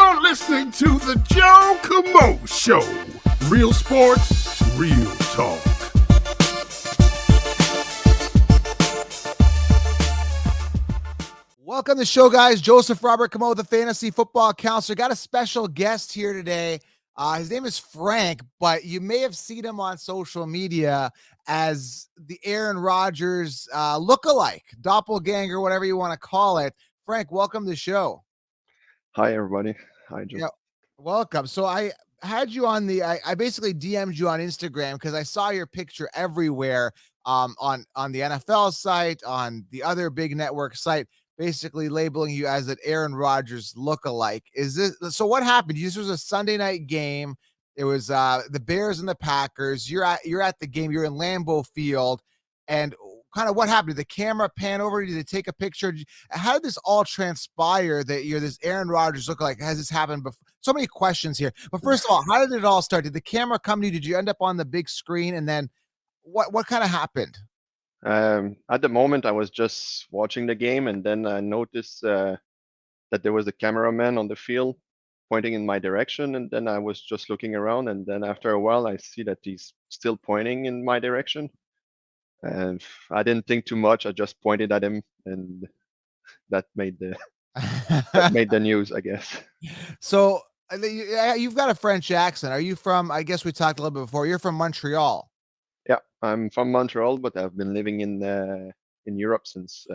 You're listening to the Joe Camo Show. Real sports, real talk. Welcome to the show, guys. Joseph Robert Camo, the fantasy football counselor. Got a special guest here today. His name is Frank, but you may have seen him on social media as the Aaron Rodgers lookalike, doppelganger, whatever you want to call it. Frank, welcome to the show. Hi, everybody. Hi, Joe. Yeah, welcome. So I had you on I basically DM'd you on Instagram because I saw your picture everywhere on the NFL site, on the other big network site, basically labeling you as an Aaron Rodgers lookalike. Is this so? What happened? This was a Sunday night game. It was the Bears and the Packers. You're at the game. You're in Lambeau Field, and kind of what happened? Did the camera pan over? Did they take a picture? How did this all transpire that you're this Aaron Rodgers lookalike? Has this happened before? So many questions here. But first of all, how did it all start? Did the camera come to you? Did you end up on the big screen? And then what kind of happened? At the moment, I was just watching the game, and then I noticed that there was a cameraman on the field pointing in my direction, and then I was just looking around, and then after a while, I see that he's still pointing in my direction, and I didn't think too much. I just pointed at him, and that made the news, I guess. So you've got a French accent. Are you from? I guess we talked a little bit before. You're from Montreal. Yeah, I'm from Montreal, but I've been living in Europe since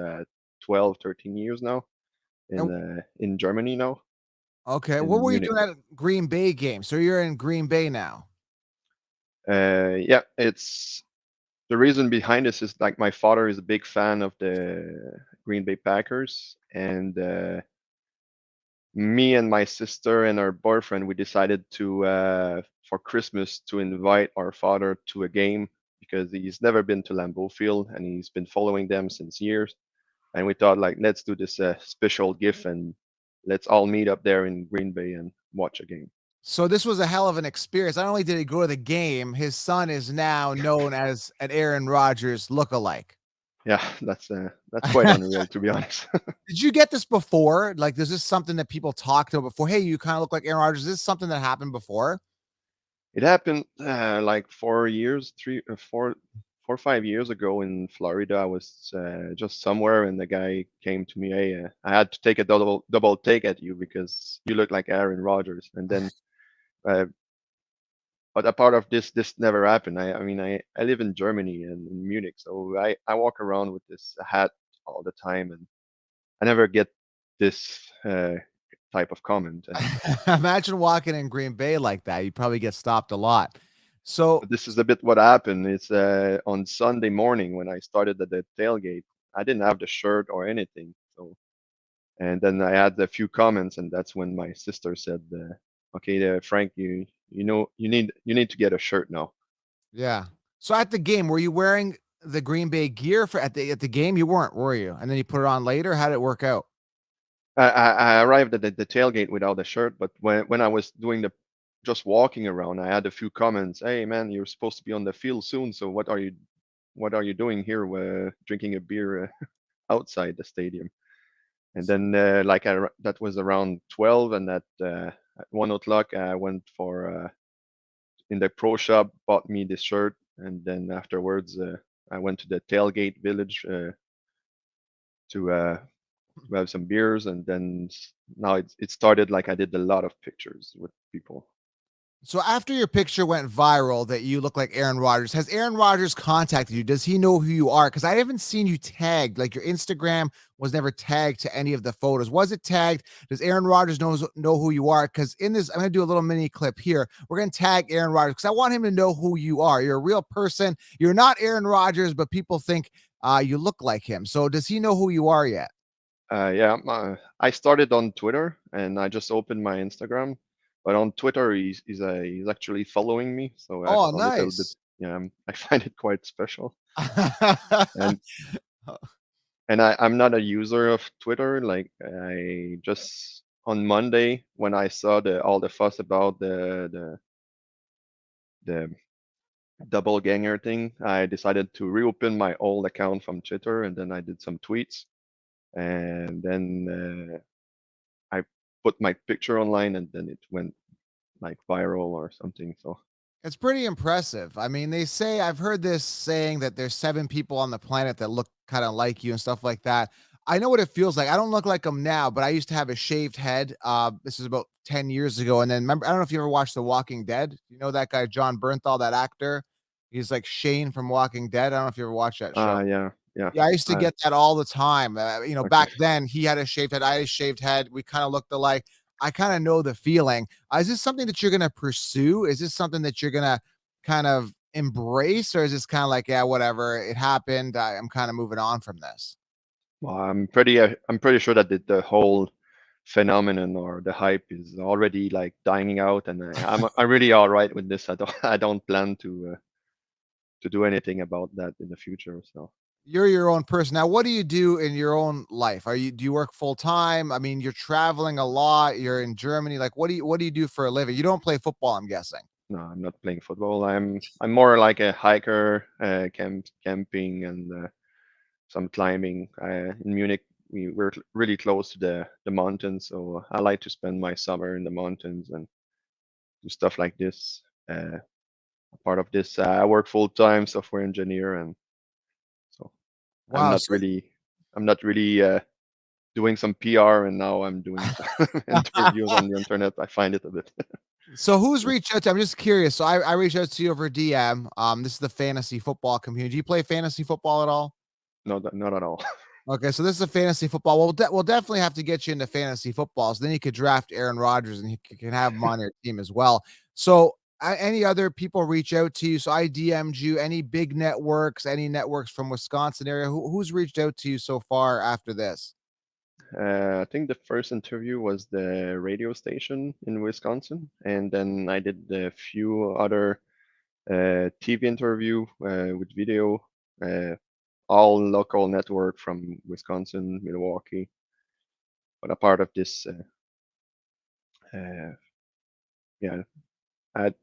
12, 13 years now, in Germany now. Okay, In what were you Munich. doing at Green Bay game? So you're in Green Bay now. Yeah, it's the reason behind this is like my father is a big fan of the Green Bay Packers, and me and my sister and our boyfriend we decided to for Christmas to invite our father to a game because he's never been to Lambeau Field and he's been following them since years. And we thought like let's do this special gift and let's all meet up there in Green Bay and watch a game. So this was a hell of an experience. Not only did he go to the game, his son is now known as an Aaron Rodgers lookalike. Yeah, that's quite unreal to be honest. Did you get this before? Like, is this something that people talked about before? Hey, you kind of look like Aaron Rodgers. Is this something that happened before? It happened like 4 years, 4 or 5 years ago in Florida. I was just somewhere, and the guy came to me. Hey, I had to take a double take at you because you look like Aaron Rodgers. And then, uh, but a part of this never happened. I mean, I live in Germany and in Munich, so I walk around with this hat all the time, and I never get this type of comment. Imagine walking in Green Bay like that. You'd probably get stopped a lot. So This is a bit what happened. It's on Sunday morning when I started at the tailgate. I didn't have the shirt or anything. So, and then I had a few comments, and that's when my sister said, "Okay, Frank, you need to get a shirt now." yeah. So at the game, were you wearing the Green Bay gear for at the game? You weren't, were you? And then you put it on later. How did it work out? I arrived at the tailgate without a shirt, but when I was doing the just walking around, I had a few comments. Hey, man, you're supposed to be on the field soon. So what are you doing here, drinking a beer outside the stadium? And then that was around 12, and at 1 o'clock I went for in the pro shop, bought me this shirt, and then afterwards I went to the tailgate village to have some beers, and then now it started like I did a lot of pictures with people. So after your picture went viral that you look like Aaron Rodgers, has Aaron Rodgers contacted you? Does he know who you are? Because I haven't seen you tagged. Like your Instagram was never tagged to any of the photos. Was it tagged? Does Aaron Rodgers know who you are? Because in this, I'm going to do a little mini clip here. We're going to tag Aaron Rodgers because I want him to know who you are. You're a real person. You're not Aaron Rodgers, but people think you look like him. So does he know who you are yet? Yeah, I started on Twitter and I just opened my Instagram, but on Twitter he's actually following me, so I Oh, found it a little bit. nice. Yeah, I find it quite special. And I'm not a user of Twitter. Like I just on Monday when I saw all the fuss about the doppelganger thing, I decided to reopen my old account from Twitter, and then I did some tweets, and then put my picture online, and then it went like viral or something. So It's pretty impressive. I mean, they say I've heard this saying that there's 7 people on the planet that look kinda like you and stuff like that. I know what it feels like. I don't look like them now, but I used to have a shaved head. This is about 10 years ago, and then remember I don't know if you ever watched The Walking Dead. You know that guy, John Bernthal, that actor? He's like Shane from Walking Dead. I don't know if you ever watched that show. yeah, yeah. Yeah, I used to I get that all the time. Okay. Back then he had a shaved head, I had a shaved head. We kind of looked alike. I kind of know the feeling. Is this something that you're gonna pursue? Is this something that you're gonna kind of embrace, or is this kind of like, yeah, whatever, it happened. I'm kind of moving on from this. Well, I'm pretty sure that the whole phenomenon or the hype is already like dying out, and I'm really all right with this. I don't plan to do anything about that in the future. So You're your own person. Now, what do you do in your own life? Do you work full time? I mean, you're traveling a lot. You're in Germany. Like, what do you do for a living? You don't play football, I'm guessing. no, I'm not playing football. I'm more like a hiker, camping, and some climbing. In Munich, we're really close to the mountains, so I like to spend my summer in the mountains and do stuff like this. Part of this, I work full time software engineer, and so I'm Wow. not So really I'm not really doing some PR, and now I'm doing some interviews on the internet. I find it a bit. So who's reached out to? I'm just curious. So I reached out to you over DM. This is the fantasy football community. Do you play fantasy football at all? No, not at all. Okay, so this is a fantasy football. We'll definitely have to get you into fantasy football. So then you could draft Aaron Rodgers and you can have him on your team as well. So any other people reach out to you? So I DM'd you. Any big networks? Any networks from Wisconsin area? Who's reached out to you so far after this? I think the first interview was the radio station in Wisconsin, and then I did a few other TV interview with video, uh, all local network from Wisconsin, Milwaukee. But a part of this, uh, yeah, I,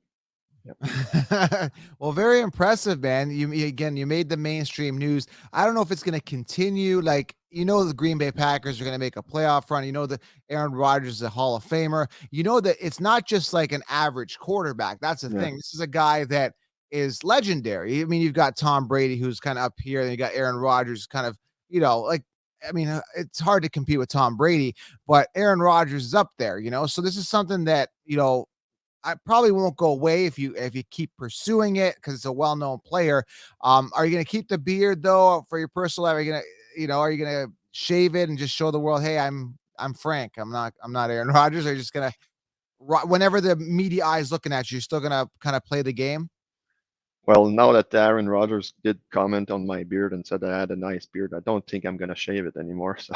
yeah. Well, very impressive, man. Again, you made the mainstream news. I don't know if it's going to continue. Like, the Green Bay Packers are going to make a playoff run. That Aaron Rodgers is a Hall of Famer. That it's not just like an average quarterback. That's the Yeah. thing. This is a guy that is legendary. I mean, you've got Tom Brady, who's kind of up here, and you got Aaron Rodgers, kind of, like. I mean, it's hard to compete with Tom Brady, but Aaron Rodgers is up there. So this is something that I probably won't go away if you keep pursuing it because it's a well-known player. Are you gonna keep the beard though for your personal life? Are you gonna, are you gonna shave it and just show the world, hey, I'm Frank. I'm not Aaron Rodgers? Or are you just gonna whenever the media eye is looking at you, you're still gonna kind of play the game? Well, now that Aaron Rodgers did comment on my beard and said I had a nice beard, I don't think I'm gonna shave it anymore. So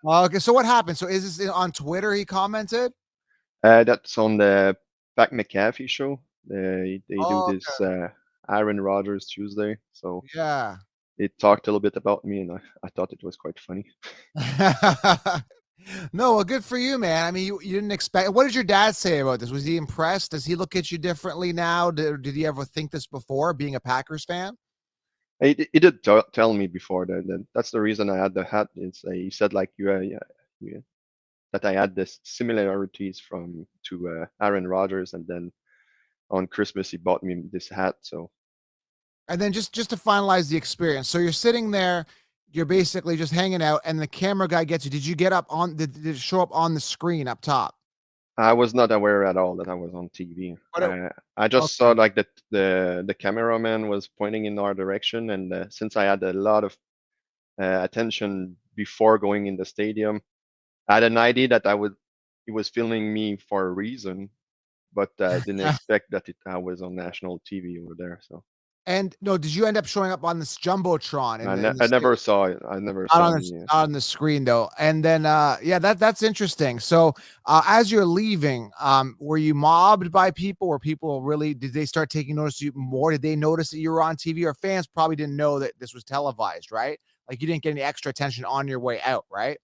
Okay, so what happened? So is this on Twitter? He commented. that's on the Pat McAfee show. They do Oh, this Aaron Rodgers Tuesday. So yeah. they talked a little bit about me, and I thought it was quite funny. No, well, good for you, man. I mean, you didn't expect. What did your dad say about this? Was he impressed? Does he look at you differently now? Did he ever think this before, being a Packers fan? He did tell me before that that's the reason I had the hat. He said like yeah, that I had this similarities from to Aaron Rodgers, and then on Christmas he bought me this hat. So And then just to finalize the experience, so you're sitting there, you're basically just hanging out, and the camera guy gets you. Did you get up on? Did it show up on the screen up top? I was not aware at all that I was on TV. What? I just saw Okay. like that the cameraman was pointing in our direction, and since I had a lot of attention before going in the stadium, I had an idea that he was filming me for a reason, but I didn't expect that I was on national TV over there. So And no, did you end up showing up on this jumbotron in the I never stadium? saw it. I never Not saw on the the. not on the screen though. And then yeah, that's interesting. So as you're leaving, were you mobbed by people? Were people really, did they start taking notice of you more? Did they notice that you were on TV? Or fans probably didn't know that this was televised, right? Like you didn't get any extra attention on your way out, right?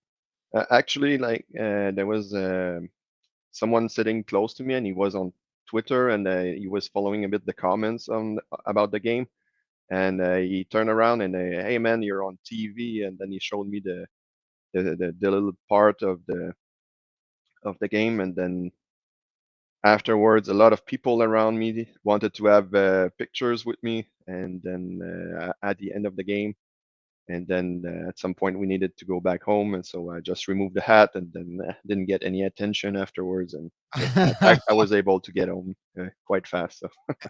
Actually, like there was someone sitting close to me, and he was on Twitter, and he was following a bit the comments on about the game. And he turned around and hey man, you're on TV, and then he showed me the little part of of the game, and then afterwards, a lot of people around me wanted to have pictures with me, and then at the end of the game, and then at some point we needed to go back home, and so I just removed the hat, and then didn't get any attention afterwards, and I was able to get home quite fast. So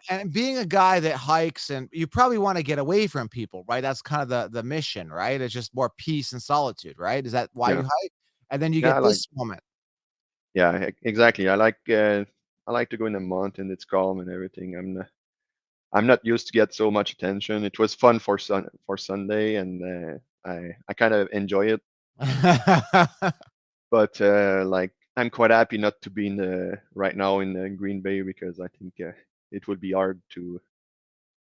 And being a guy that hikes, and you probably wanna get away from people, right? That's kind of the mission, right? It's just more peace and solitude, right? Is that why you yeah, hike? And then you yeah, get this moment. exactly. I like to go in the mountain. It's calm and everything. I'm not used to get so much attention. It was fun for Sunday, and I kind of enjoy it. But like I'm quite happy not to be in the right now in Green Bay, because I think it would be hard to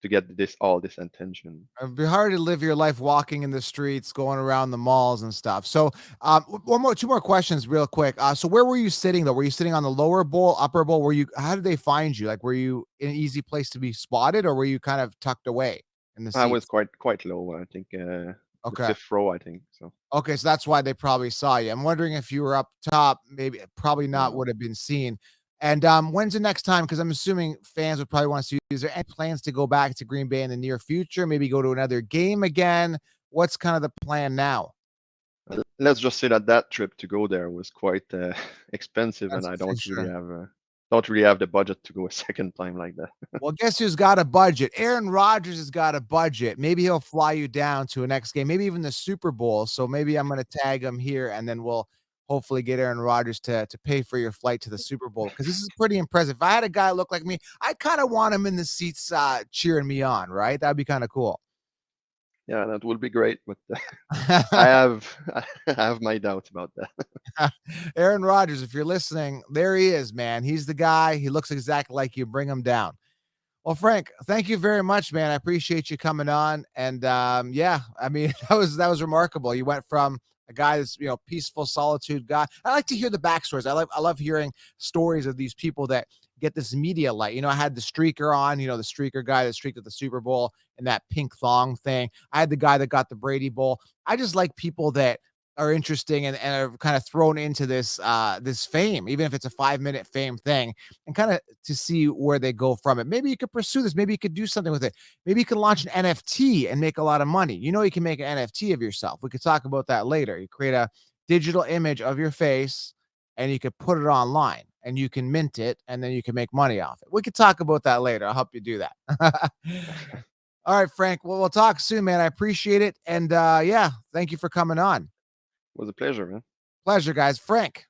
get all this attention. It'd be hard to live your life walking in the streets, going around the malls and stuff. So, two more questions, real quick. So, where were you sitting though? Were you sitting on the lower bowl, upper bowl? Were you? How did they find you? Like, were you in an easy place to be spotted, or were you kind of tucked away in the I was seats? quite low. I think the Okay. fifth row. I think so. Okay, so that's why they probably saw you. I'm wondering if you were up top, maybe probably not No. would have been seen. And when's the next time? Because I'm assuming fans would probably want to see you. Is there any plans to go back to Green Bay in the near future? Maybe go to another game again? What's kind of the plan now? Let's just say that that trip to go there was quite expensive, and That's I for sure. don't really have the budget to go a second time like that. Well, guess who's got a budget? Aaron Rodgers has got a budget. Maybe he'll fly you down to a next game, maybe even the Super Bowl. So maybe I'm gonna tag him here, and then we'll hopefully get Aaron Rodgers to pay for your flight to the Super Bowl, because this is pretty impressive. If I had a guy look like me, I kind of want him in the seats cheering me on, right? That'd be kind of cool. Yeah, that would be great, but I have I have my doubts about that. Aaron Rodgers, if you're listening, there he is, man. He's the guy. He looks exactly like you. Bring him down. Well, Frank, thank you very much, man. I appreciate you coming on. And yeah, I mean, that was remarkable. You went from a guy that's peaceful solitude guy. I like to hear the backstories. I love hearing stories of these people that get this media light. I had the streaker on, the streaker guy that streaked at the Super Bowl and that pink thong thing. I had the guy that got the Brady Bowl. I just like people that are interesting and are kind of thrown into this fame, even if it's a 5-minute fame thing, and kind of to see where they go from it. Maybe you could pursue this. Maybe you could do something with it. Maybe you can launch an NFT and make a lot of money. You can make an NFT of yourself. We could talk about that later. You create a digital image of your face and you could put it online and you can mint it and then you can make money off it. We could talk about that later. I'll help you do that. All right, Frank. Well, we'll talk soon, man. I appreciate it. And yeah, thank you for coming on. It was a pleasure, man. Pleasure, guys. Frank.